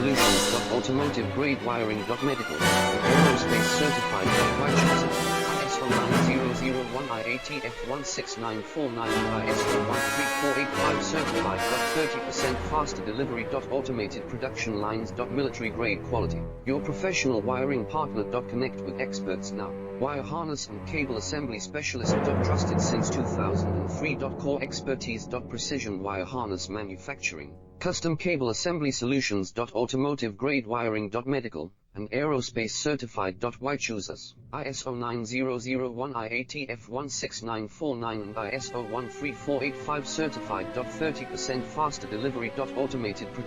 Automotive grade wiring.medical, aerospace certified white ISO 9001 IATF 16949 ISO 13485 certified. 30% faster delivery. Automated production lines. Military grade quality. Your professional wiring partner. Connect with experts now. Wire harness and cable assembly specialist. Trusted since 2003. Core expertise. Precision wire harness manufacturing. Custom cable assembly solutions. Automotive grade wiring. Medical and aerospace certified. White choosers. ISO 9001 IATF 16949 and ISO 13485 certified. 30% faster delivery. Automated production